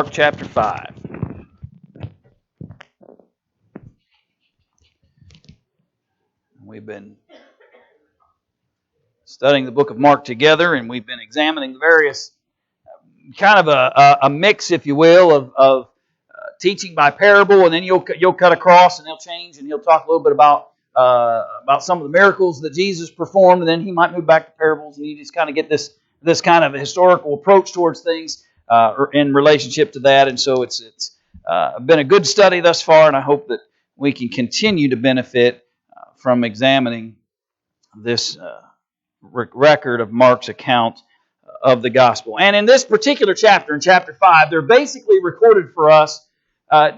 Mark chapter 5. We've been studying the book of Mark together, and we've been examining the various kind of a mix, if you will, of teaching by parable, and then you'll cut across, and he'll change, and he'll talk a little bit about some of the miracles that Jesus performed, and then he might move back to parables, and you just kind of get this kind of historical approach towards things in relationship to that. And so it's been a good study thus far, and I hope that we can continue to benefit from examining this record of Mark's account of the gospel. And in this particular chapter, in chapter 5, they're basically recorded for us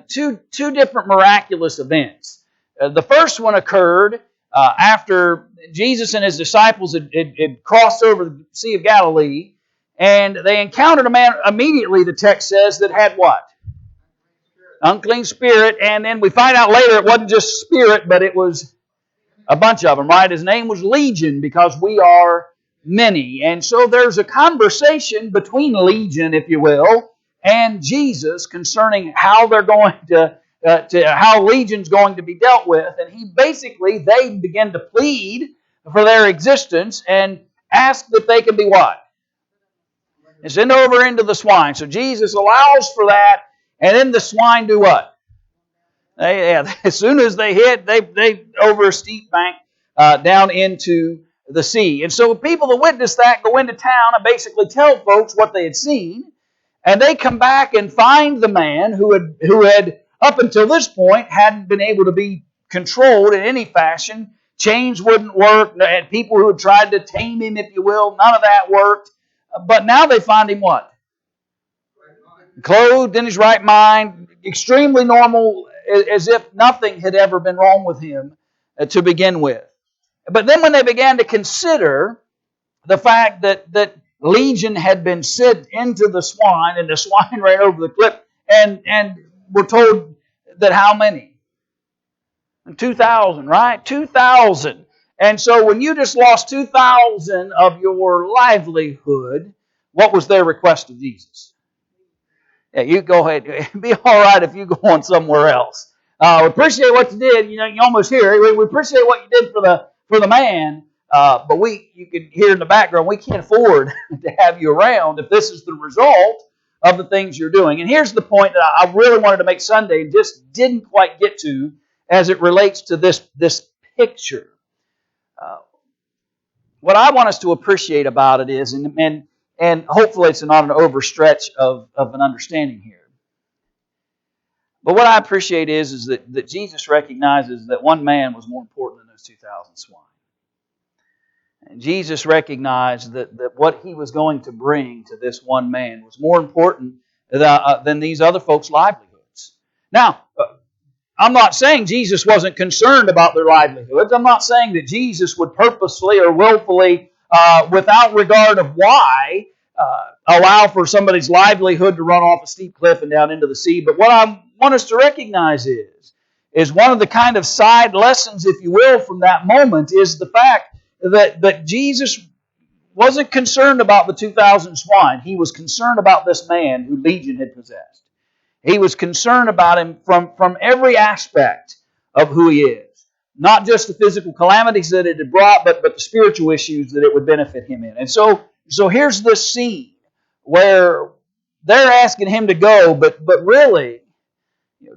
two different miraculous events. The first one occurred after Jesus and his disciples had crossed over the Sea of Galilee, and they encountered a man immediately, the text says, that had what? Unclean spirit. And then we find out later it wasn't just spirit, but it was a bunch of them, right? His name was Legion, because we are many. And so there's a conversation between Legion, if you will, and Jesus concerning how they're going to how Legion's going to be dealt with. And they begin to plead for their existence and ask that they can be what? And send over into the swine. So Jesus allows for that, and then the swine do what? As soon as they hit, they over a steep bank down into the sea. And so people that witness that go into town and basically tell folks what they had seen, and they come back and find the man who had up until this point hadn't been able to be controlled in any fashion. Chains wouldn't work. They had people who had tried to tame him, if you will. None of that worked. But now they find him what? Clothed in his right mind, extremely normal, as if nothing had ever been wrong with him to begin with. But then when they began to consider the fact that Legion had been sent into the swine, and the swine ran over the cliff, and we're told that how many? 2,000, right? 2,000. And so when you just lost 2,000 of your livelihood, what was their request of Jesus? Yeah, you go ahead. It'd be all right if you go on somewhere else. We appreciate what you did. You almost hear it. We appreciate what you did for the man. But you can hear in the background, we can't afford to have you around if this is the result of the things you're doing. And here's the point that I really wanted to make Sunday and just didn't quite get to as it relates to this picture. What I want us to appreciate about it is, and hopefully it's not an overstretch of an understanding here. But what I appreciate is that Jesus recognizes that one man was more important than those 2,000 swine. And Jesus recognized that what he was going to bring to this one man was more important than these other folks' livelihoods. Now, I'm not saying Jesus wasn't concerned about their livelihoods. I'm not saying that Jesus would purposely or willfully, without regard of why, allow for somebody's livelihood to run off a steep cliff and down into the sea. But what I want us to recognize is one of the kind of side lessons, if you will, from that moment is the fact that Jesus wasn't concerned about the 2,000 swine. He was concerned about this man who Legion had possessed. He was concerned about him from every aspect of who he is. Not just the physical calamities that it had brought, but the spiritual issues that it would benefit him in. And so here's this scene where they're asking him to go, but really,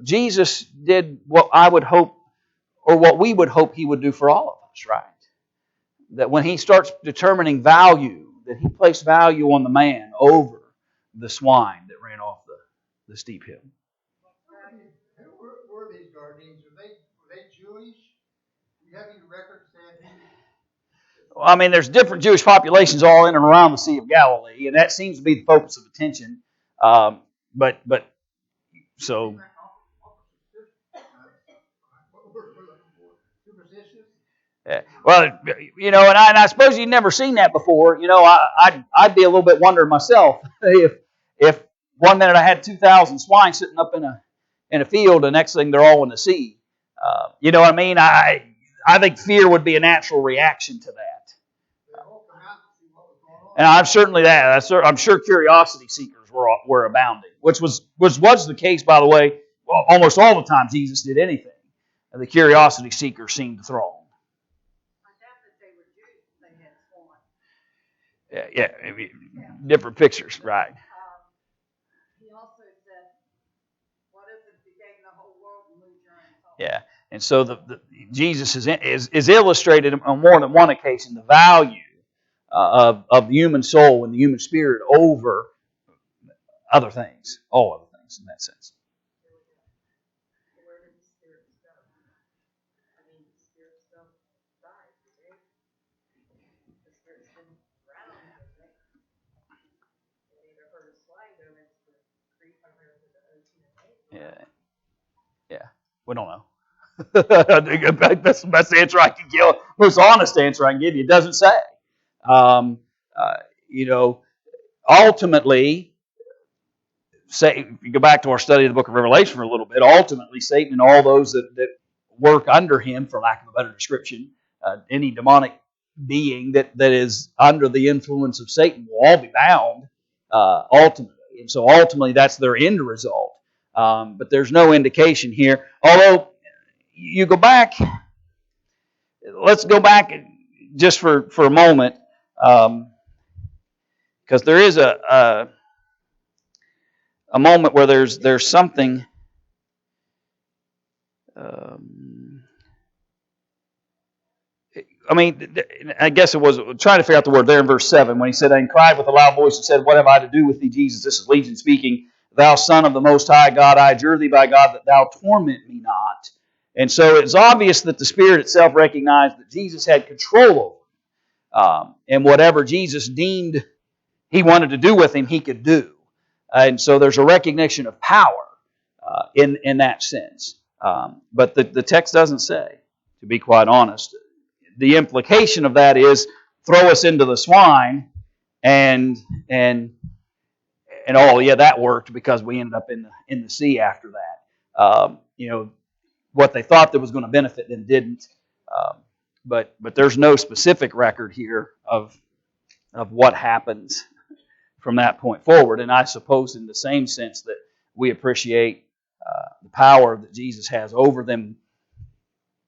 Jesus did what I would hope, or what we would hope he would do for all of us, right? That when he starts determining value, that he placed value on the man over the swine that ran off the steep hill. Who were these Gadarenes? Were they Jewish? Do you have any records saying who? Well, I mean, there's different Jewish populations all in and around the Sea of Galilee, and that seems to be the focus of attention. But so. Well, and I suppose you've never seen that before. I'd be a little bit wondering myself if one minute I had 2,000 swine sitting up in a field, the next thing they're all in the sea. You know what I mean? I think fear would be a natural reaction to that. And I'm certainly that. I'm sure curiosity seekers were abounding, which was the case, by the way. Well, almost all the time Jesus did anything, and the curiosity seeker seemed to throng. Yeah, different pictures, right? He also said, "What is it if you gain the whole world and lose your own soul?" Yeah, and so Jesus is illustrated on more than one occasion the value of the human soul and the human spirit over other things, all other things in that sense. Where did the spirits go? I mean, the spirits don't die, do they? The spirits didn't drown, did they? They either heard a slide go into the creek or into the ocean and ate. Yeah, we don't know. That's the best answer I can give. Most honest answer I can give you. It doesn't say. Um, you know, ultimately, say, if you go back to our study of the book of Revelation for a little bit, ultimately Satan and all those that work under him, for lack of a better description, any demonic being that is under the influence of Satan will all be bound ultimately. And so ultimately that's their end result. But there's no indication here. Although you go back, let's go back just for a moment, because there is a moment where there's something. I guess it was trying to figure out the word there in verse 7 when he said, and cried with a loud voice and said, what have I to do with thee, Jesus? This is Legion speaking. Thou Son of the Most High God, I adjure thee by God that thou torment me not. And so it's obvious that the Spirit itself recognized that Jesus had control over him. And whatever Jesus deemed he wanted to do with him, he could do. And so there's a recognition of power in that sense. But the text doesn't say, to be quite honest. The implication of that is throw us into the swine and oh yeah, that worked because we ended up in the sea after that. What they thought that was going to benefit them didn't. But there's no specific record here of what happens from that point forward. And I suppose in the same sense that we appreciate the power that Jesus has over them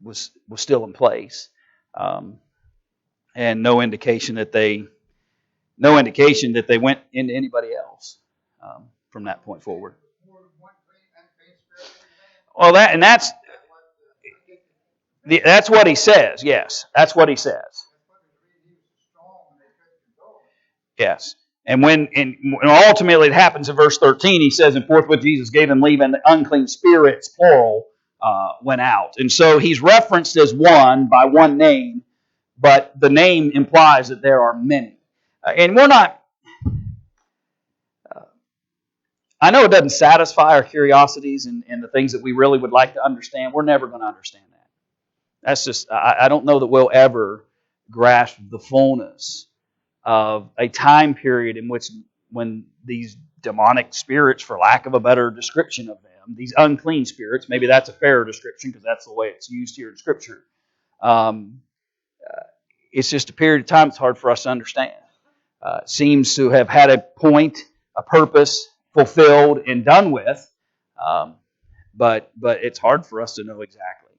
was still in place. And no indication that they went into anybody else from that point forward. Well, that's what he says. Yes, that's what he says. Yes, and when ultimately it happens in verse 13, he says, and forthwith Jesus gave them leave, and the unclean spirits, plural, went out. And so he's referenced as one by one name, but the name implies that there are many. And we're not... I know it doesn't satisfy our curiosities and the things that we really would like to understand. We're never going to understand that. That's just... I don't know that we'll ever grasp the fullness of a time period in which when these demonic spirits, for lack of a better description of them, these unclean spirits, maybe that's a fairer description because that's the way it's used here in Scripture. It's just a period of time that's hard for us to understand. It seems to have had a point, a purpose, fulfilled and done with, but it's hard for us to know exactly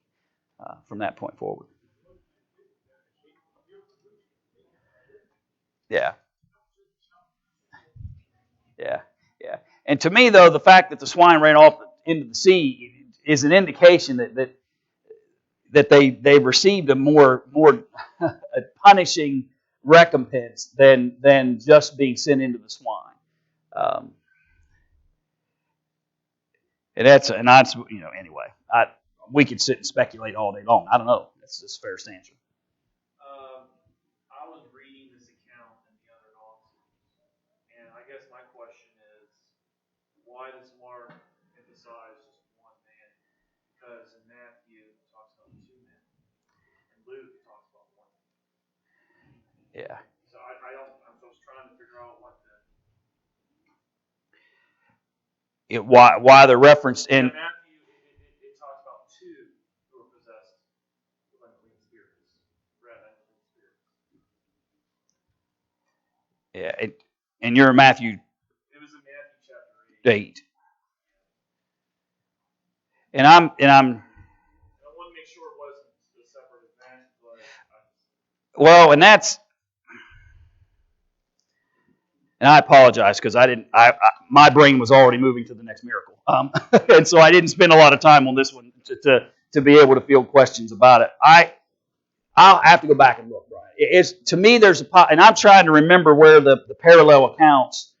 from that point forward. Yeah. And to me, though, the fact that the swine ran off into the sea is an indication that they received a more a punishing recompense than just being sent into the swine. Anyway, we could sit and speculate all day long. I don't know. That's the fairest answer. I was reading this account in the other gospels, and I guess my question is, why does Mark emphasize just one man? Because in Matthew it talks about two men, and Luke talks about one man. Yeah. So I'm just trying to figure out what why the reference in Matthew it talks about two who are possessed with unclean spirits, unclean spirits. Yeah, and you're in Matthew. It was in Matthew 8. And I'm I want to make sure it wasn't a separate event, but well, and I apologize because my brain was already moving to the next miracle, and so I didn't spend a lot of time on this one to be able to field questions about it. I'll have to go back and look, Brian. It's to me there's and I'm trying to remember where the parallel accounts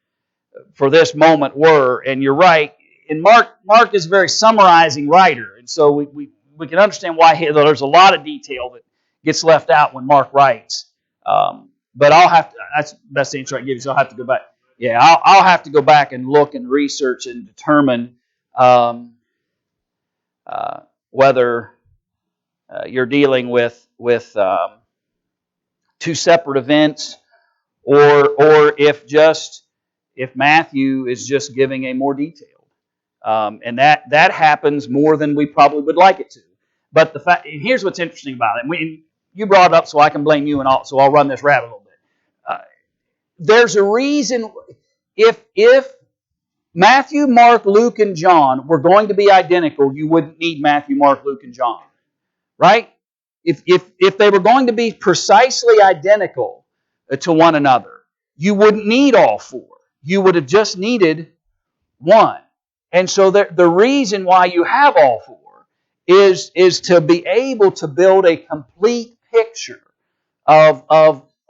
for this moment were, and you're right. And Mark is a very summarizing writer, and so we can understand why there's a lot of detail that gets left out when Mark writes. But I'll have to. That's the best answer I can give you. So I'll have to go back. Yeah, I'll have to go back and look and research and determine whether you're dealing with two separate events, or if Matthew is just giving a more detailed, and that happens more than we probably would like it to. But and here's what's interesting about it. You brought it up, so I can blame you, so I'll run this rabbit a little bit. There's a reason if Matthew, Mark, Luke, and John were going to be identical, you wouldn't need Matthew, Mark, Luke, and John, right? If they were going to be precisely identical to one another, you wouldn't need all four. You would have just needed one. And so the reason why you have all four is to be able to build a complete picture of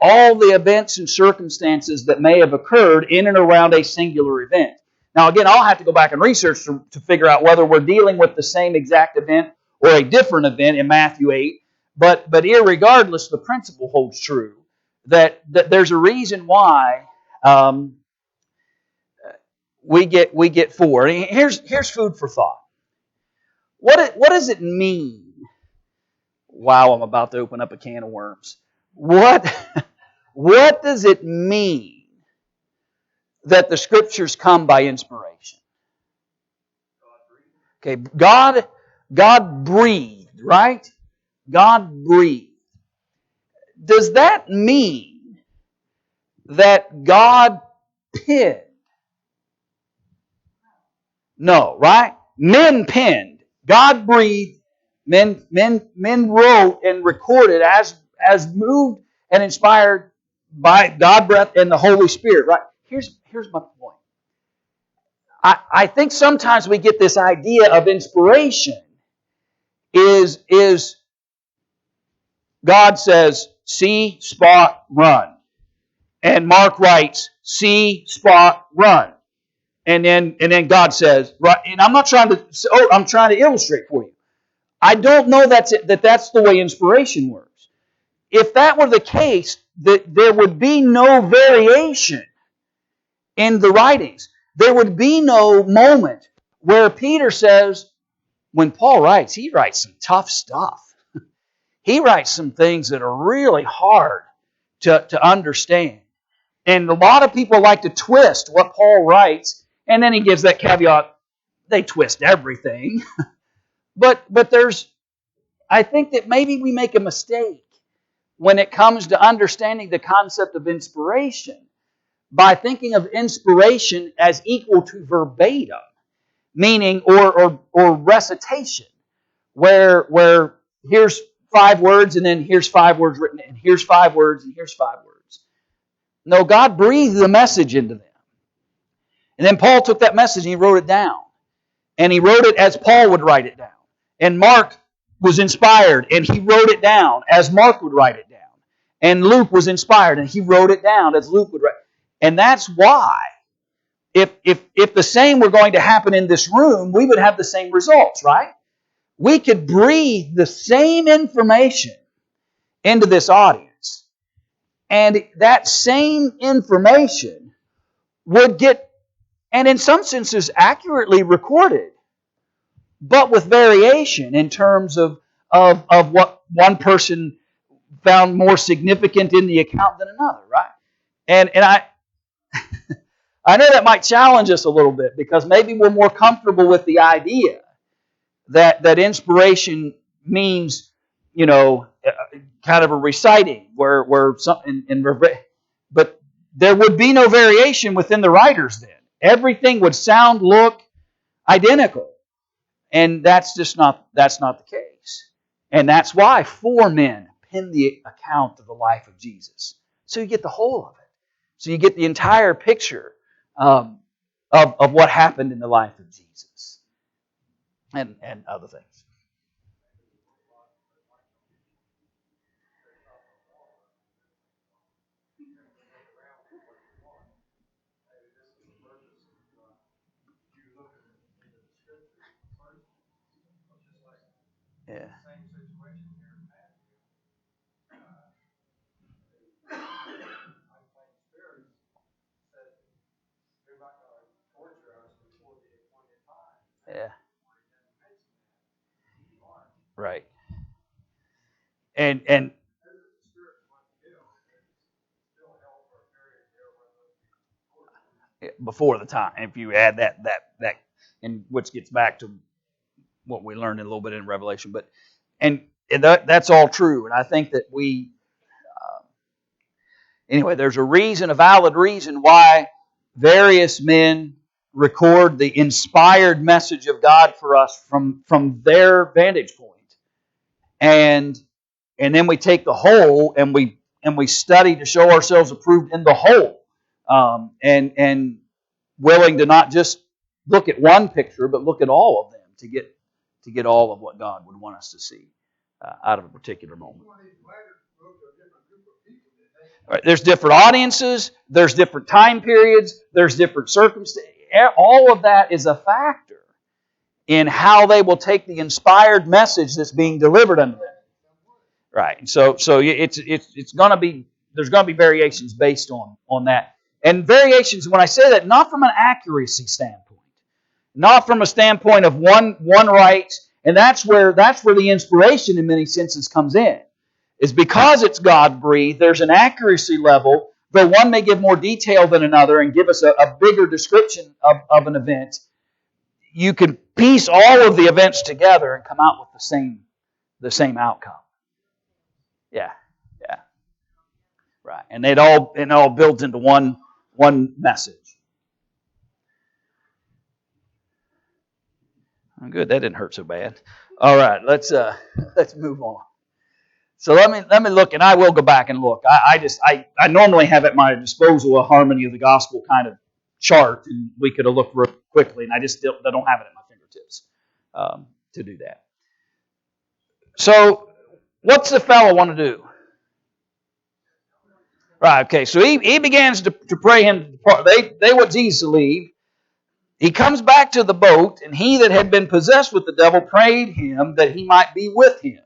all the events and circumstances that may have occurred in and around a singular event. Now, again, I'll have to go back and research to figure out whether we're dealing with the same exact event or a different event in Matthew 8. But irregardless, the principle holds true that there's a reason why we get four. And here's food for thought. What does it mean? Wow, I'm about to open up a can of worms. What does it mean that the Scriptures come by inspiration? Okay, God breathed, right? God breathed. Does that mean that God penned? No, right? Men penned. God breathed. Men wrote and recorded as moved and inspired by God breath and the Holy Spirit, right? Here's my point. I think sometimes we get this idea of inspiration is God says, see, spot, run. And Mark writes, see, spot, run. And then God says, right, and I'm trying to illustrate for you. I don't know that's the way inspiration works. If that were the case, there would be no variation in the writings. There would be no moment where Peter says, when Paul writes, he writes some tough stuff. He writes some things that are really hard to understand. And a lot of people like to twist what Paul writes, and then he gives that caveat, they twist everything. But I think that maybe we make a mistake when it comes to understanding the concept of inspiration by thinking of inspiration as equal to verbatim, meaning or recitation, where here's 5 words and then here's 5 words written, and here's 5 words and here's 5 words. No, God breathed the message into them. And then Paul took that message and he wrote it down. And he wrote it as Paul would write it down. And Mark was inspired and he wrote it down as Mark would write it down. And Luke was inspired and he wrote it down as Luke would write. And that's why, if the same were going to happen in this room, we would have the same results, right? We could breathe the same information into this audience. And that same information would get, and in some senses, accurately recorded, but with variation in terms of what one person found more significant in the account than another, right? And I know that might challenge us a little bit because maybe we're more comfortable with the idea that inspiration means, kind of a reciting where something but there would be no variation within the writers then. everything would sound, look identical. And that's not the case. And that's why 4 men pen the account of the life of Jesus. So you get the whole of it. So you get the entire picture of what happened in the life of Jesus. And other things. Yeah. Same situation here in Matthew. Unclean spirits said they're not going to torture us before the appointed time. Yeah. Or he doesn't mention that. You are. Right. And As the spirits want to kill, it's still held for a period there where those people torture. before the time, if you add that, and which gets back to what we learned a little bit in Revelation, and that's all true. And I think that anyway, there's a valid reason why various men record the inspired message of God for us from their vantage point, and then we take the whole and we study to show ourselves approved in the whole, and willing to not just look at one picture, but look at all of them to get all of what God would want us to see out of a particular moment. One of these letters wrote to a different group of people, didn't they? Right, there's different audiences, there's different time periods, there's different circumstances. All of that is a factor in how they will take the inspired message that's being delivered unto them. Right. So it's going to be, there's going to be variations based on that. And variations, when I say that, not from an accuracy standpoint, not from a standpoint of one right, and that's where the inspiration in many senses comes in. Is because it's God-breathed, there's an accuracy level, though one may give more detail than another and give us a bigger description of an event. You can piece all of the events together and come out with the same outcome. Yeah. Right. And it all builds into one message. Oh, good, that didn't hurt so bad. All right, let's move on. So let me look, and I will go back and look. I normally have at my disposal a Harmony of the Gospel kind of chart, and we could have looked real quickly, and I don't have it at my fingertips to do that. So what's the fellow want to do? Right, okay, so he begins to pray him to depart. They want Jesus to leave. He comes back to the boat, and he that had been possessed with the devil prayed him that he might be with him.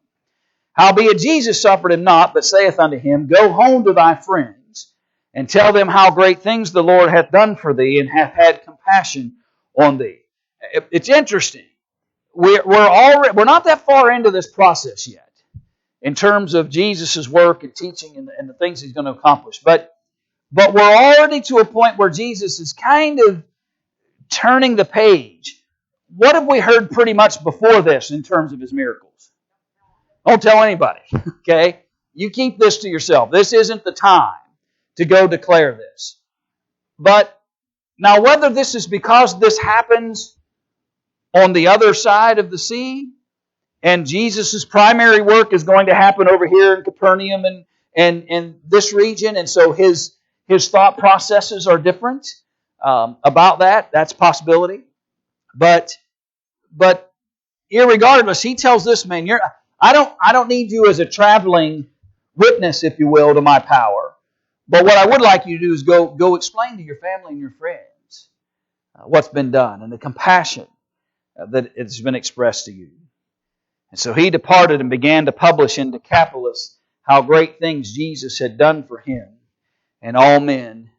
Howbeit Jesus suffered him not, but saith unto him, Go home to thy friends, and tell them how great things the Lord hath done for thee, and hath had compassion on thee. It's interesting. We're not that far into this process yet, in terms of Jesus' work and teaching and the things he's going to accomplish. But we're already to a point where Jesus is kind of turning the page. What have we heard pretty much before this in terms of his miracles? Don't tell anybody, okay? You keep this to yourself. This isn't the time to go declare this. But now whether this is because this happens on the other side of the sea, and Jesus' primary work is going to happen over here in Capernaum and this region, and so his thought processes are different about that. That's a possibility. But irregardless, he tells this man, I don't need you as a traveling witness, if you will, to my power. But what I would like you to do is go explain to your family and your friends what's been done and the compassion that has been expressed to you. And so he departed and began to publish in Decapolis how great things Jesus had done for him. And all men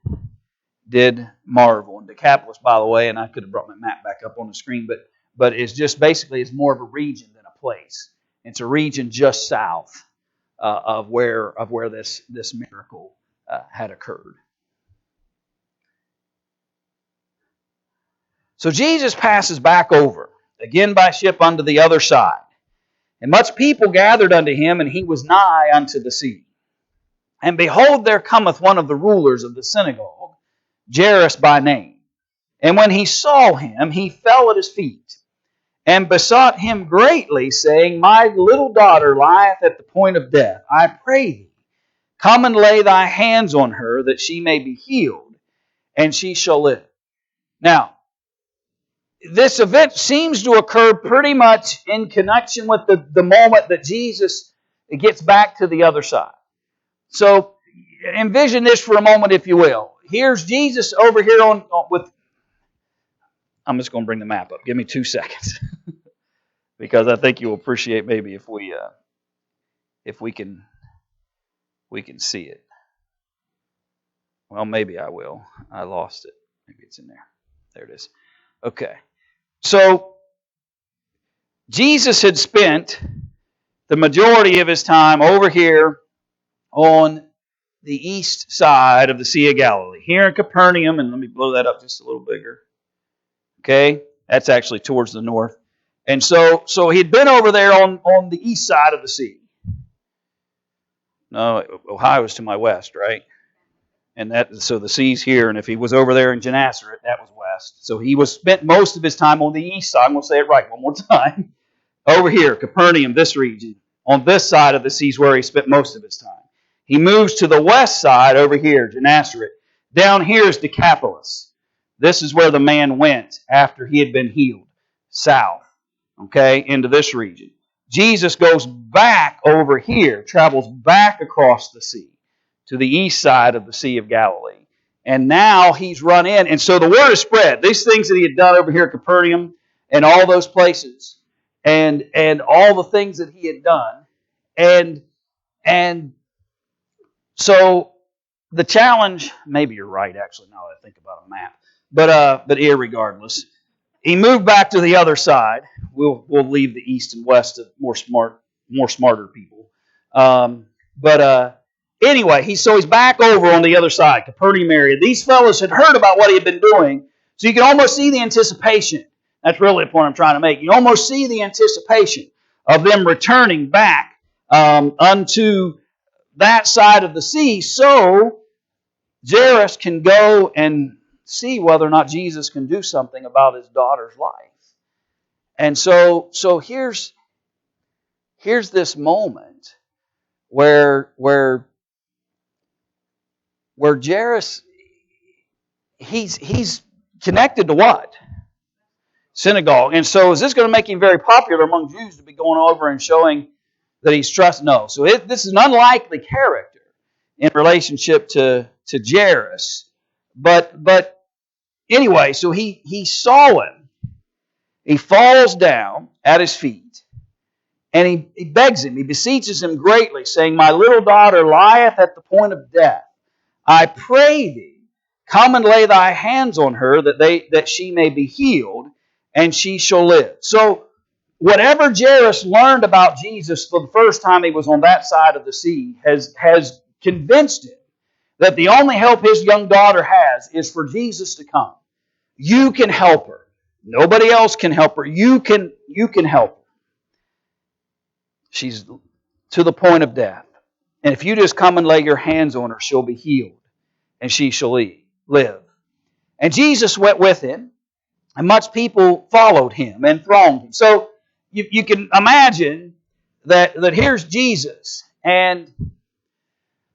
did marvel. And Decapolis, by the way, and I could have brought my map back up on the screen, but it's just basically it's more of a region than a place. It's a region just south of where this miracle had occurred. So Jesus passes back over, again by ship unto the other side. And much people gathered unto him, and he was nigh unto the sea. And behold, there cometh one of the rulers of the synagogue, Jairus by name. And when he saw him, he fell at his feet, and besought him greatly, saying, My little daughter lieth at the point of death. I pray thee, come and lay thy hands on her, that she may be healed, and she shall live. Now, this event seems to occur pretty much in connection with the moment that Jesus gets back to the other side. So, envision this for a moment, if you will. Here's Jesus over here with... I'm just going to bring the map up. Give me 2 seconds. Because I think you'll appreciate maybe if we can see it. Well, maybe I will. I lost it. Maybe it's in there. There it is. Okay. So Jesus had spent the majority of his time over here on the east side of the Sea of Galilee, here in Capernaum, and let me blow that up just a little bigger. Okay, that's actually towards the north. And so he'd been over there on the east side of the sea. No, Ohio is to my west, right? And so the sea's here, and if he was over there in Gennesaret, that was west. So he spent most of his time on the east side. I'm going to say it right one more time. Over here, Capernaum, this region. On this side of the sea is where he spent most of his time. He moves to the west side over here, Gennesaret. Down here is Decapolis. This is where the man went after he had been healed. South, okay, into this region. Jesus goes back over here, travels back across the sea to the east side of the Sea of Galilee. And now he's run in. And so the word is spread. These things that he had done over here at Capernaum and all those places and all the things that he had done. And so the challenge, maybe you're right actually now that I think about a map. But irregardless, he moved back to the other side. We'll leave the east and west to more smarter people. Anyway, he's back over on the other side, Capernaum area. These fellows had heard about what he had been doing, so you can almost see the anticipation. That's really the point I'm trying to make. You almost see the anticipation of them returning back unto that side of the sea, so Jairus can go and see whether or not Jesus can do something about his daughter's life. And so here's this moment where Jairus, he's connected to what? Synagogue. And so is this going to make him very popular among Jews to be going over and showing that he's trust? No. So this is an unlikely character in relationship to Jairus. But anyway, so he saw him. He falls down at his feet, and he begs him. He beseeches him greatly, saying, My little daughter lieth at the point of death. I pray thee, come and lay thy hands on her, that she may be healed, and she shall live. So whatever Jairus learned about Jesus for the first time he was on that side of the sea has convinced him that the only help his young daughter has is for Jesus to come. You can help her. Nobody else can help her. You can help her. She's to the point of death. And if you just come and lay your hands on her, she'll be healed, and she shall live. And Jesus went with him, and much people followed him and thronged him. So you can imagine that here's Jesus, and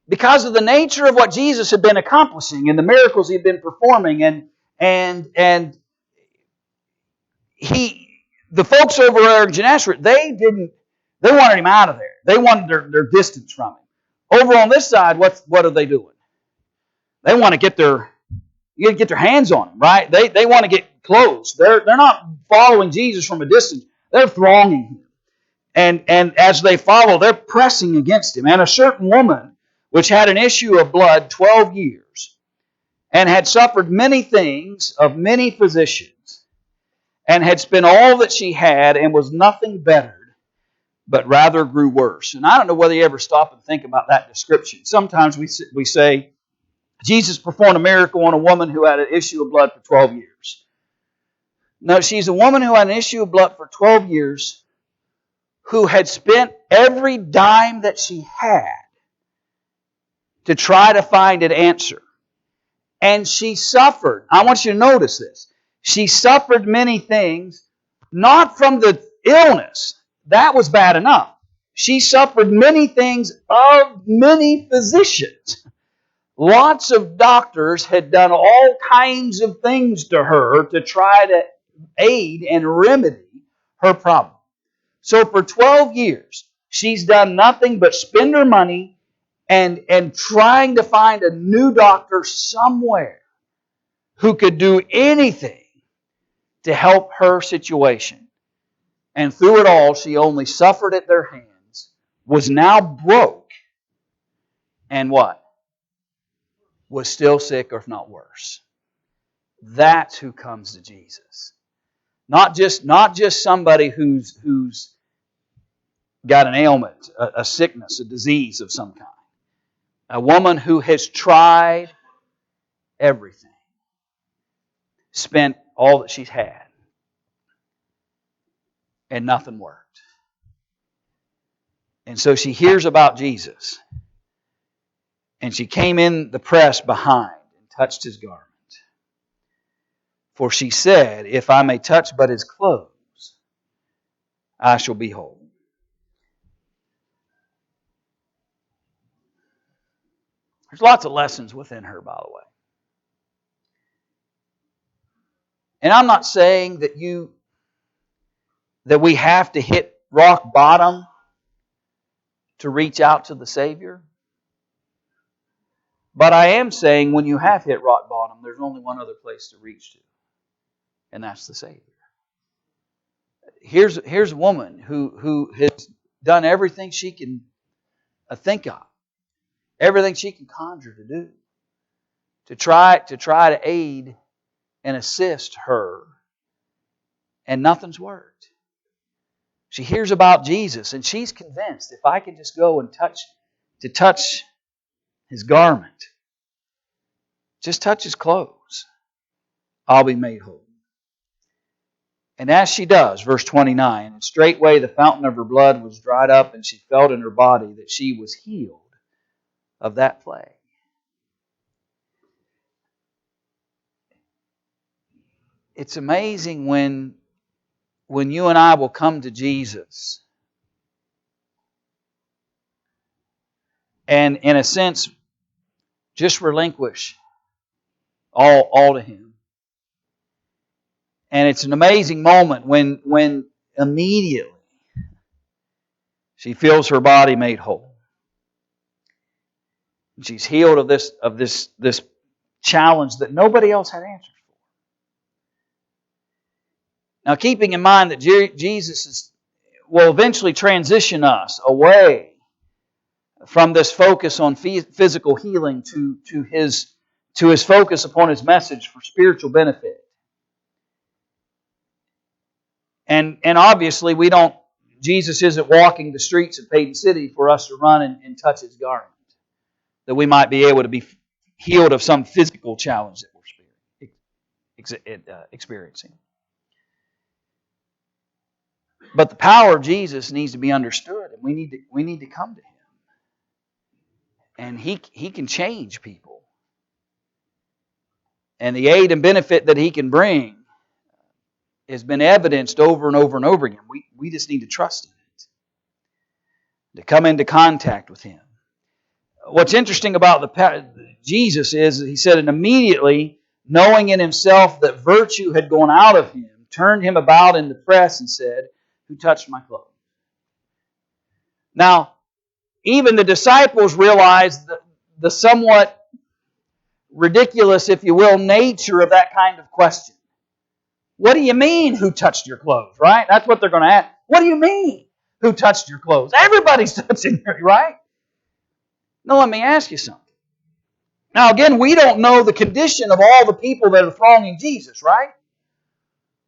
because of the nature of what Jesus had been accomplishing and the miracles he had been performing, and the folks over there in Gennesaret, they wanted him out of there. They wanted their distance from him. Over on this side, what are they doing? They want to get their hands on him, right? They want to get close. They're not following Jesus from a distance. They're thronging him. And as they follow, they're pressing against him. And a certain woman, which had an issue of blood 12 years, and had suffered many things of many physicians, and had spent all that she had, and was nothing bettered, but rather grew worse. And I don't know whether you ever stop and think about that description. Sometimes we say, Jesus performed a miracle on a woman who had an issue of blood for 12 years. No, she's a woman who had an issue of blood for 12 years, who had spent every dime that she had to try to find an answer. And she suffered. I want you to notice this. She suffered many things, not from the illness. That was bad enough. She suffered many things of many physicians. Lots of doctors had done all kinds of things to her to try to aid and remedy her problem. So for 12 years, she's done nothing but spend her money and trying to find a new doctor somewhere who could do anything to help her situation. And through it all, she only suffered at their hands, was now broke, and what? Was still sick, or if not worse. That's who comes to Jesus. Not just somebody who's got an ailment, a sickness, a disease of some kind. A woman who has tried everything. Spent all that she's had. And nothing worked. And so she hears about Jesus. And she came in the press behind and touched His garment. For she said, if I may touch but His clothes, I shall be whole. There's lots of lessons within her, by the way. And I'm not saying that we have to hit rock bottom to reach out to the Savior. But I am saying when you have hit rock bottom, there's only one other place to reach to. And that's the Savior. Here's a woman who has done everything she can think of. Everything she can conjure to do. To try to aid and assist her. And nothing's worked. She hears about Jesus and she's convinced if I can just go and touch His garment, just touch His clothes, I'll be made whole. And as she does, verse 29, and straightway the fountain of her blood was dried up, and she felt in her body that she was healed of that plague. It's amazing when you and I will come to Jesus and, in a sense, just relinquish all to Him. And it's an amazing moment when immediately she feels her body made whole. And she's healed of this challenge that nobody else had answers for. Now, keeping in mind that Jesus will eventually transition us away from this focus on physical healing to his focus upon His message for spiritual benefit. And obviously Jesus isn't walking the streets of Payton City for us to run and touch His garment. That we might be able to be healed of some physical challenge that we're experiencing. But the power of Jesus needs to be understood, and we need to come to Him. And He can change people. And the aid and benefit that He can bring has been evidenced over and over and over again. We just need to trust in it. To come into contact with Him. What's interesting about Jesus is He said, and immediately, knowing in Himself that virtue had gone out of Him, turned Him about in the press and said, who touched my clothes? Now, even the disciples realized the somewhat ridiculous, if you will, nature of that kind of question. What do you mean, who touched your clothes, right? That's what they're going to ask. What do you mean, who touched your clothes? Everybody's touching you, right? Now, let me ask you something. Now, again, we don't know the condition of all the people that are thronging Jesus, right?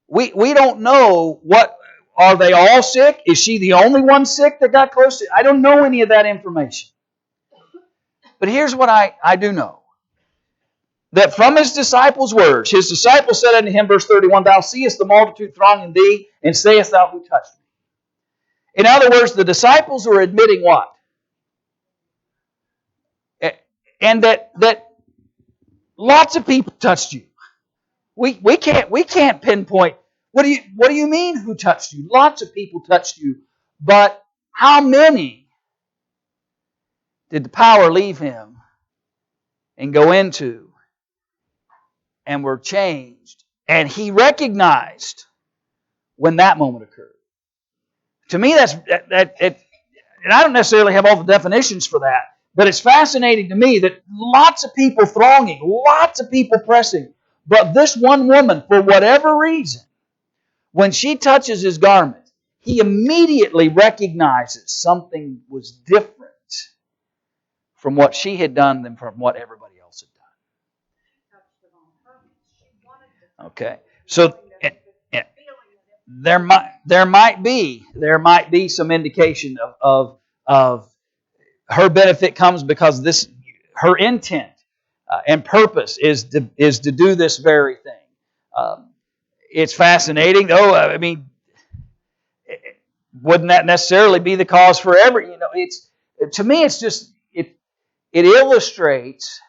We don't know are they all sick? Is she the only one sick that got close to? I don't know any of that information. But here's what I do know. That from His disciples' words, His disciples said unto Him, verse 31, Thou seest the multitude thronging Thee, and sayest Thou, who touched me? In other words, the disciples are admitting what? And that lots of people touched you. We can't pinpoint. What do you mean who touched you? Lots of people touched you, but how many did the power leave him and go into and were changed? And he recognized when that moment occurred. To me, and I don't necessarily have all the definitions for that, but it's fascinating to me that lots of people thronging, lots of people pressing, but this one woman, for whatever reason, when she touches his garment, he immediately recognizes something was different from what she had done than from what everybody else had done. Okay, so there might be some indication of her benefit comes because her intent and purpose is to do this very thing. It's fascinating, though. I mean, wouldn't that necessarily be the cause for every? To me, it's just it illustrates.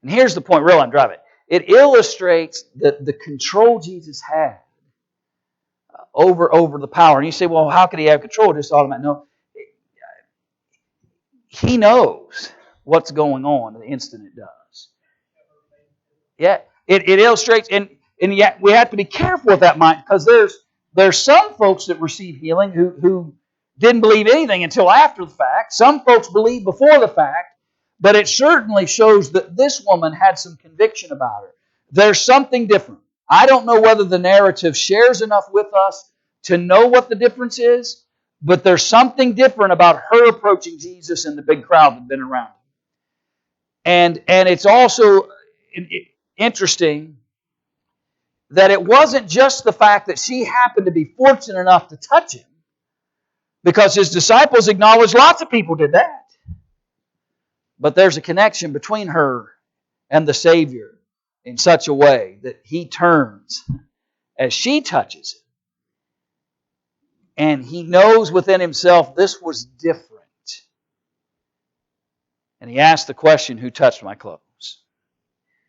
And here's the point, really, I'm driving. It illustrates the control Jesus had over the power. And you say, well, how could he have control? Just automatic. No, he knows what's going on the instant it does. Yeah, it illustrates, and yet we have to be careful with that mind, because there's some folks that receive healing who didn't believe anything until after the fact. Some folks believe before the fact, but it certainly shows that this woman had some conviction about her. There's something different. I don't know whether the narrative shares enough with us to know what the difference is, but there's something different about her approaching Jesus and the big crowd that had been around him. And it's also interesting that it wasn't just the fact that she happened to be fortunate enough to touch him, because his disciples acknowledged lots of people did that. But there's a connection between her and the Savior in such a way that he turns as she touches him. And he knows within himself this was different. And he asked the question, who touched my clothes?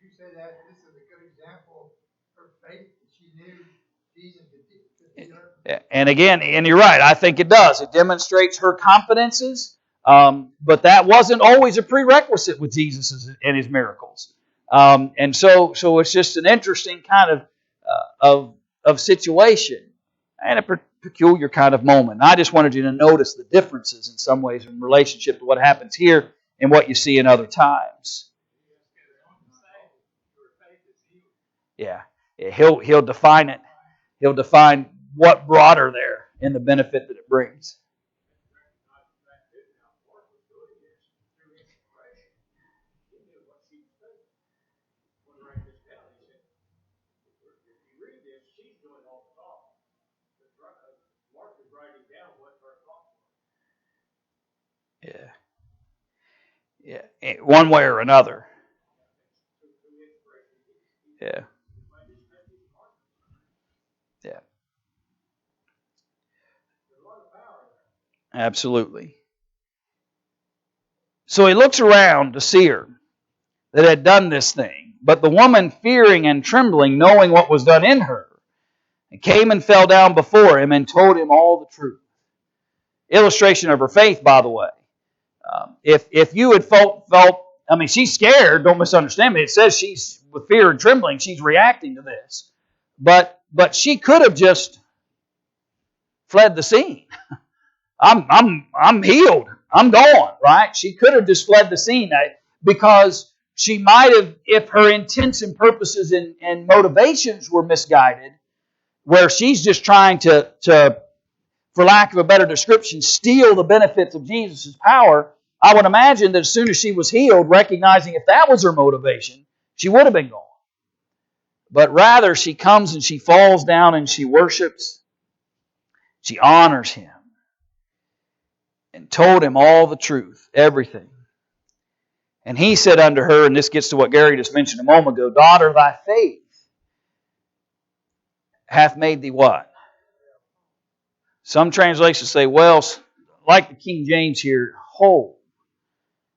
You say that this is a good example of her faith, that she knew Jesus could heal her. And again, and you're right, I think it does. It demonstrates her confidences, but that wasn't always a prerequisite with Jesus and his miracles. And so it's just an interesting kind of situation and a peculiar kind of moment. I just wanted you to notice the differences in some ways in relationship to what happens here and what you see in other times. Yeah, he'll define it. He'll define what brought her there and the benefit that it brings. Yeah, one way or another. Yeah. Yeah. Absolutely. So he looks around to see her that had done this thing. But the woman, fearing and trembling, knowing what was done in her, came and fell down before him and told him all the truth. Illustration of her faith, by the way. If you had felt, I mean, she's scared, don't misunderstand me. It says she's with fear and trembling, she's reacting to this. But she could have just fled the scene. I'm healed. I'm gone, right? She could have just fled the scene because she might have, if her intents and purposes and motivations were misguided, where she's just trying to, for lack of a better description, steal the benefits of Jesus' power. I would imagine that as soon as she was healed, recognizing if that was her motivation, she would have been gone. But rather, she comes and she falls down and she worships. She honors him and told him all the truth, everything. And he said unto her, and this gets to what Gary just mentioned a moment ago, daughter, thy faith hath made thee what? Some translations say, well, like the King James here, whole.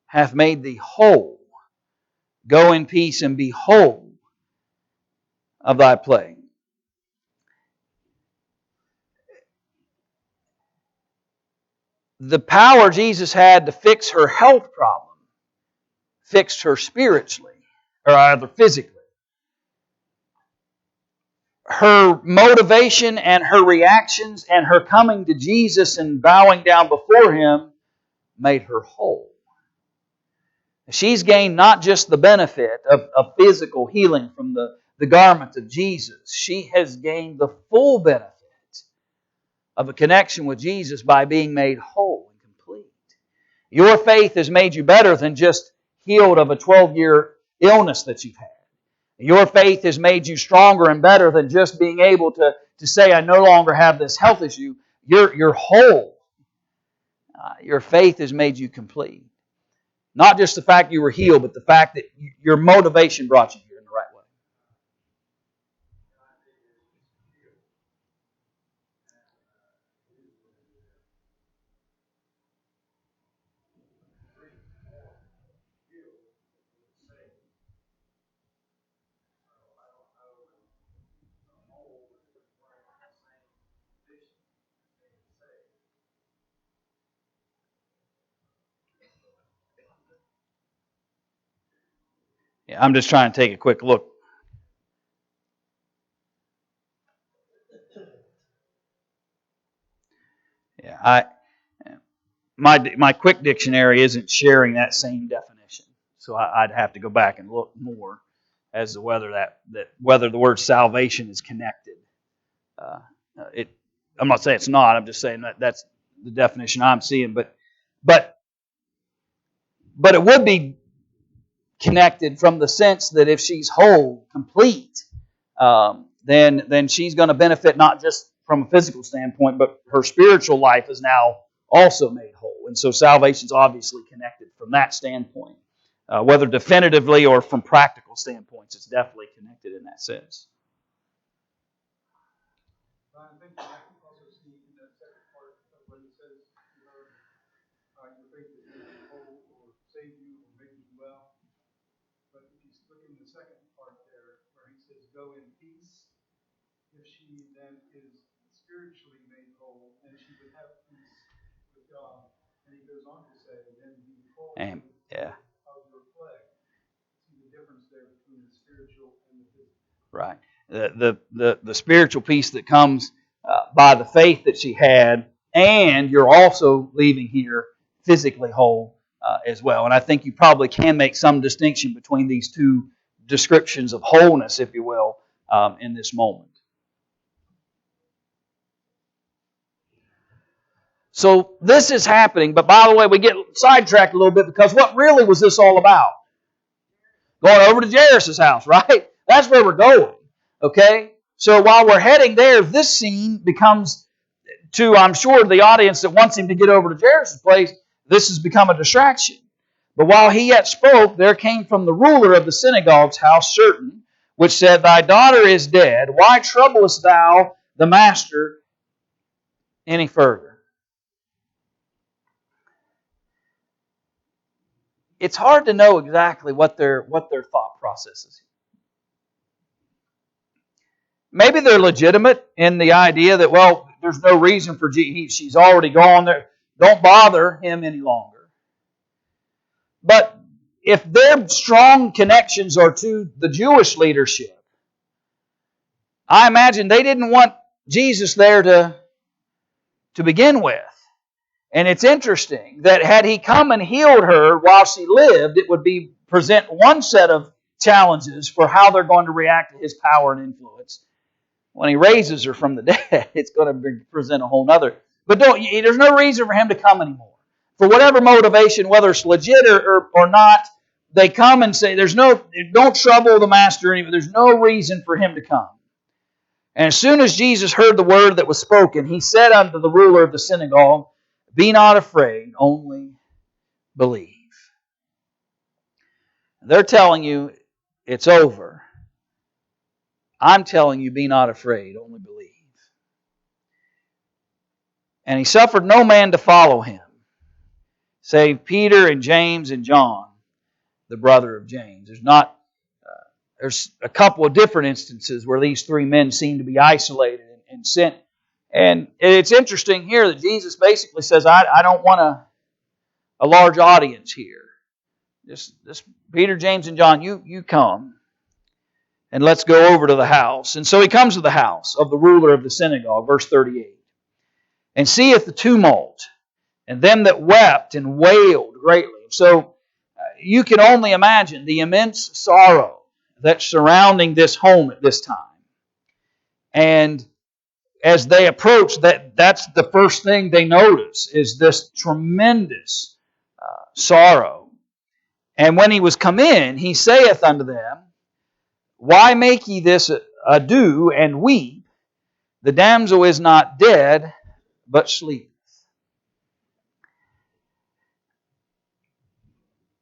Hath made thee whole. Go in peace and be whole of thy plague. The power Jesus had to fix her health problem fixed her spiritually, or either physically. Her motivation and her reactions and her coming to Jesus and bowing down before Him made her whole. She's gained not just the benefit of physical healing from the garment of Jesus. She has gained the full benefit of a connection with Jesus by being made whole and complete. Your faith has made you better than just healed of a 12-year illness that you've had. Your faith has made you stronger and better than just being able to say, I no longer have this health issue. You're whole. Your faith has made you complete. Not just the fact you were healed, but the fact that your motivation brought you here in the right way. Yeah, I'm just trying to take a quick look. Yeah, my quick dictionary isn't sharing that same definition, so I'd have to go back and look more as to whether whether the word salvation is connected. I'm not saying it's not. I'm just saying that's the definition I'm seeing. But it would be connected from the sense that if she's whole, complete, then she's going to benefit not just from a physical standpoint, but her spiritual life is now also made whole. And so salvation's obviously connected from that standpoint. Whether definitively or from practical standpoints, it's definitely connected in that sense. I think you have to also see in that second part of what it says, your faith is made you whole or save you or make you well. But if you look in the second part there, where he says, go in peace, if she then is spiritually made whole, then she would have peace with God. And he goes on to say, then be whole of your plague. See the difference there between the spiritual and the physical. Right. The spiritual peace that comes by the faith that she had, and you're also leaving here physically whole as well. And I think you probably can make some distinction between these two descriptions of wholeness, if you will, in this moment. So this is happening, but by the way, we get sidetracked a little bit because what really was this all about? Going over to Jairus' house, right? That's where we're going. Okay? So while we're heading there, this scene becomes, to, I'm sure, the audience that wants him to get over to Jairus' place, this has become a distraction. But while he yet spoke, there came from the ruler of the synagogue's house certain, which said, Thy daughter is dead. Why troublest thou the master any further? It's hard to know exactly what their thought process is. Maybe they're legitimate in the idea that, well, there's no reason for she's already gone there. Don't bother him any longer. But if their strong connections are to the Jewish leadership, I imagine they didn't want Jesus there to begin with. And it's interesting that had he come and healed her while she lived, it would present one set of challenges for how they're going to react to his power and influence. When he raises her from the dead, it's going to present a whole other. But there's no reason for him to come anymore. For whatever motivation, whether it's legit or not, they come and say, don't trouble the master anymore. There's no reason for him to come. And as soon as Jesus heard the word that was spoken, he said unto the ruler of the synagogue, Be not afraid, only believe. They're telling you it's over. I'm telling you, be not afraid, only believe. And he suffered no man to follow him, save Peter and James and John, the brother of James. there's a couple of different instances where these three men seem to be isolated and sent. And it's interesting here that Jesus basically says, I don't want a large audience here. Just Peter, James, and John, you come, and let's go over to the house. And so he comes to the house of the ruler of the synagogue, verse 38, and seeth the tumult, and them that wept and wailed greatly. So you can only imagine the immense sorrow that's surrounding this home at this time. And as they approach, that's the first thing they notice, is this tremendous sorrow. And when he was come in, he saith unto them, Why make ye this ado and weep? The damsel is not dead, but sleepeth.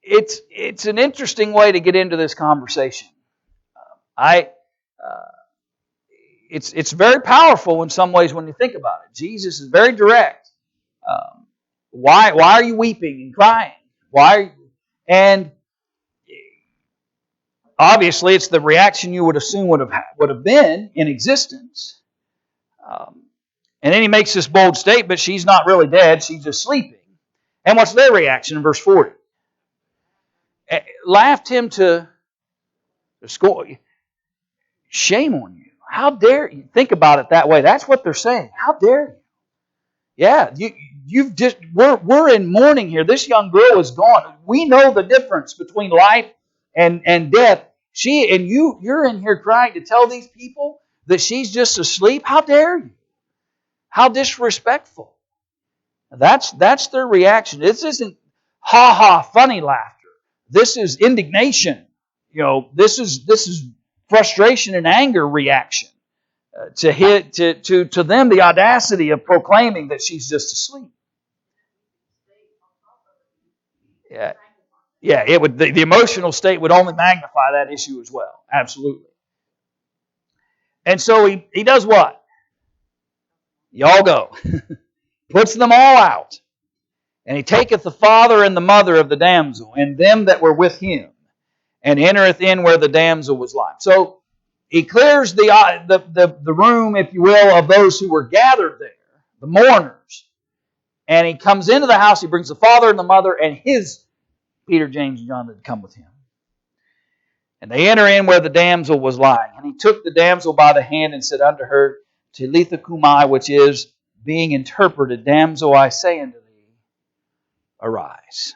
It's an interesting way to get into this conversation. It's very powerful in some ways when you think about it. Jesus is very direct. Why are you weeping and crying? And obviously, it's the reaction you would assume would have been in existence. And then he makes this bold statement: she's not really dead; she's just sleeping. And what's their reaction in verse 40? Laughed him to scorn. Shame on you! How dare you think about it that way? That's what they're saying. How dare you? Yeah, you've just we're in mourning here. This young girl is gone. We know the difference between life and death. You're in here crying to tell these people that she's just asleep. How dare you? How disrespectful. That's their reaction. This isn't funny laughter. This is indignation. This is frustration and anger reaction. To them, the audacity of proclaiming that she's just asleep. Yeah. It would. The emotional state would only magnify that issue as well. Absolutely. And so he does what? Y'all go. Puts them all out. And he taketh the father and the mother of the damsel, and them that were with him, and entereth in where the damsel was lying. So he clears the room, if you will, of those who were gathered there, the mourners. And he comes into the house, he brings the father and the mother and his Peter, James, and John that had come with him. And they enter in where the damsel was lying. And he took the damsel by the hand and said unto her, Talitha cumi, which is, being interpreted, Damsel, I say unto thee, arise.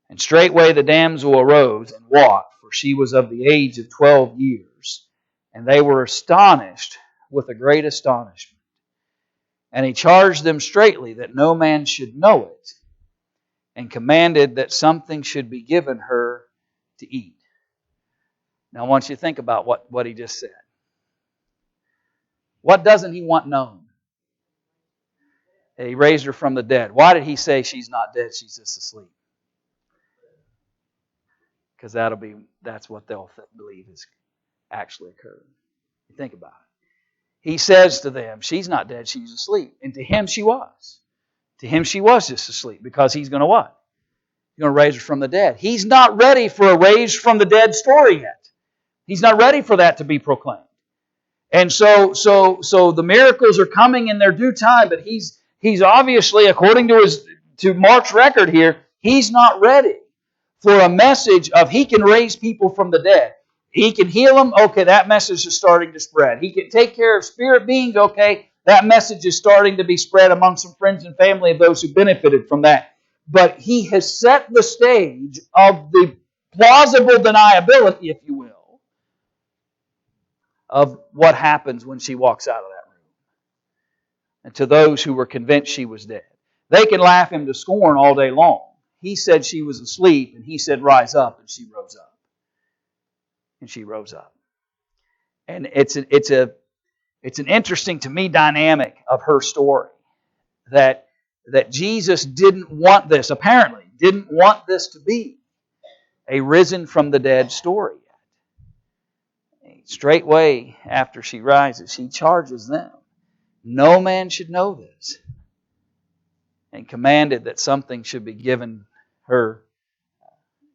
And straightway the damsel arose and walked, for she was of the age of 12 years. And they were astonished with a great astonishment. And he charged them straitly that no man should know it, and commanded that something should be given her to eat. Now I want you to think about what he just said. What doesn't he want known? He raised her from the dead. Why did he say she's not dead, she's just asleep? Because that's what they'll believe has actually occurred. You think about it. He says to them, she's not dead, she's asleep. And to him she was. To him she was just asleep, because he's going to what? He's going to raise her from the dead. He's not ready for a raised from the dead story yet. He's not ready for that to be proclaimed. And so the miracles are coming in their due time, but he's obviously, according to Mark's record here, he's not ready for a message of he can raise people from the dead. He can heal them. Okay, that message is starting to spread. He can take care of spirit beings. Okay, that message is starting to be spread among some friends and family of those who benefited from that. But he has set the stage of the plausible deniability, if you will, of what happens when she walks out of that room. And to those who were convinced she was dead. They can laugh him to scorn all day long. He said she was asleep, and he said, rise up, and she rose up. And she rose up. And it's an interesting, to me, dynamic of her story. That Jesus didn't want this, apparently, didn't want this to be a risen from the dead story yet. Straightway after she rises, she charges them. No man should know this. And commanded that something should be given her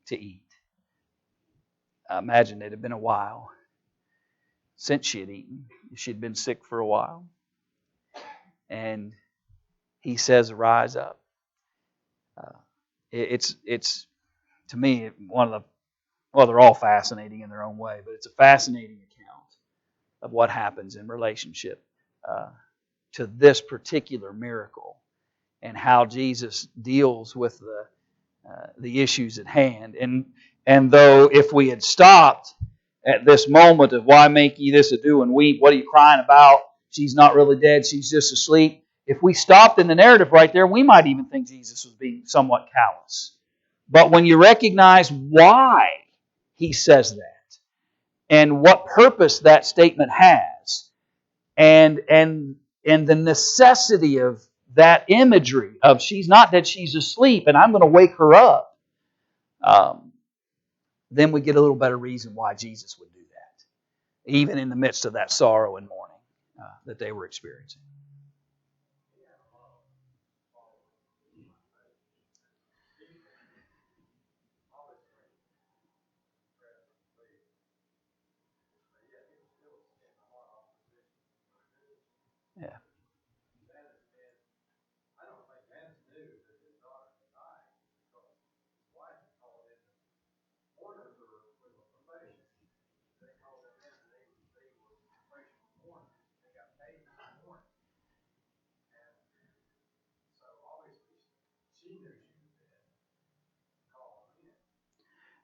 to eat. I imagine it had been a while since she had eaten. She had been sick for a while. And he says, rise up. It's to me one of the, well, they're all fascinating in their own way, but it's a fascinating account of what happens in relationship to this particular miracle and how Jesus deals with the issues at hand. And though if we had stopped at this moment of why make ye this ado and weep, what are you crying about? She's not really dead, she's just asleep. If we stopped in the narrative right there, we might even think Jesus was being somewhat callous. But when you recognize why he says that and what purpose that statement has, and the necessity of that imagery of she's not dead, she's asleep, and I'm going to wake her up, then we get a little better reason why Jesus would do that, even in the midst of that sorrow and mourning that they were experiencing. Yeah.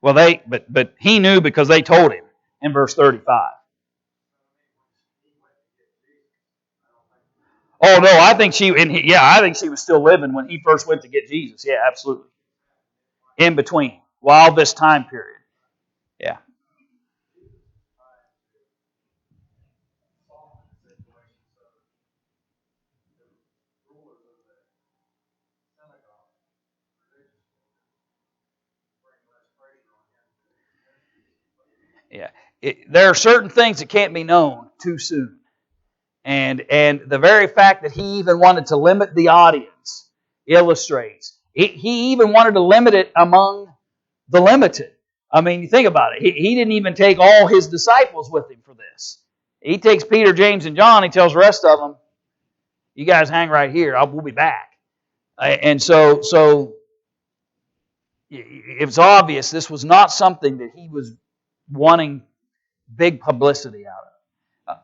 Well, but he knew because they told him in verse 35. Oh no, I think I think she was still living when he first went to get Jesus. Yeah, absolutely. In between, while this time period. Yeah. Yeah. There are certain things that can't be known too soon. And the very fact that he even wanted to limit the audience illustrates. He even wanted to limit it among the limited. I mean, you think about it. He didn't even take all his disciples with him for this. He takes Peter, James, and John. He tells the rest of them, you guys hang right here. We'll be back. And so it was obvious this was not something that he was wanting big publicity out of.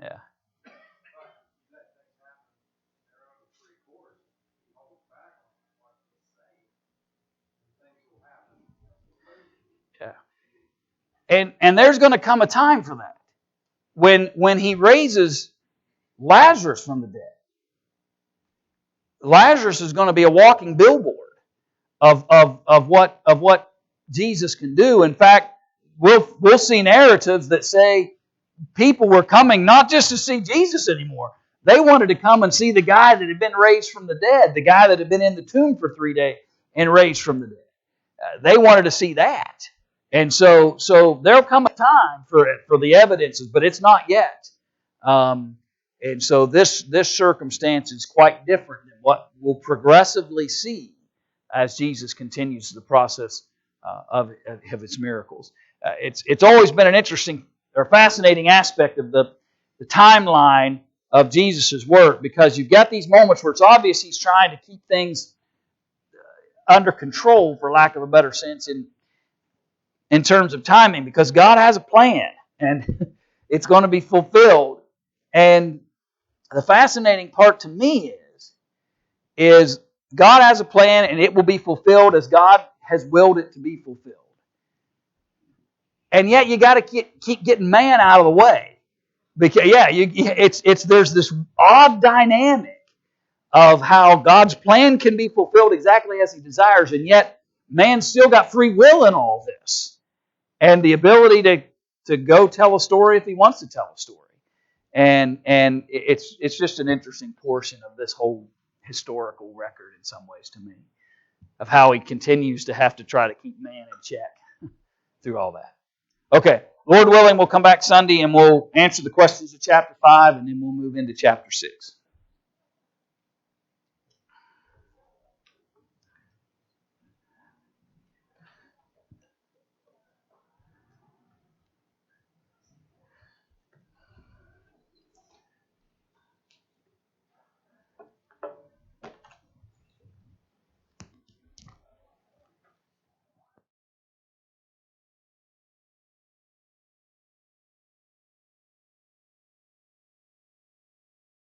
Yeah. Yeah. And there's going to come a time for that. When he raises Lazarus from the dead. Lazarus is going to be a walking billboard of what Jesus can do. In fact, we'll see narratives that say people were coming not just to see Jesus anymore. They wanted to come and see the guy that had been raised from the dead, the guy that had been in the tomb for 3 days and raised from the dead. They wanted to see that. And so there'll come a time for the evidences, but it's not yet. And so this circumstance is quite different than what we'll progressively see as Jesus continues the process of its miracles. It's always been an interesting or fascinating aspect of the timeline of Jesus' work, because you've got these moments where it's obvious he's trying to keep things under control, for lack of a better sense, in terms of timing, because God has a plan and it's going to be fulfilled. And the fascinating part to me is God has a plan and it will be fulfilled as God has willed it to be fulfilled. And yet you got to keep getting man out of the way, because there's this odd dynamic of how God's plan can be fulfilled exactly as He desires, and yet man's still got free will in all this, and the ability to go tell a story if he wants to tell a story. And it's just an interesting portion of this whole historical record in some ways to me, of how he continues to have to try to keep man in check through all that. Okay, Lord willing, we'll come back Sunday and we'll answer the questions of chapter 5, and then we'll move into chapter 6.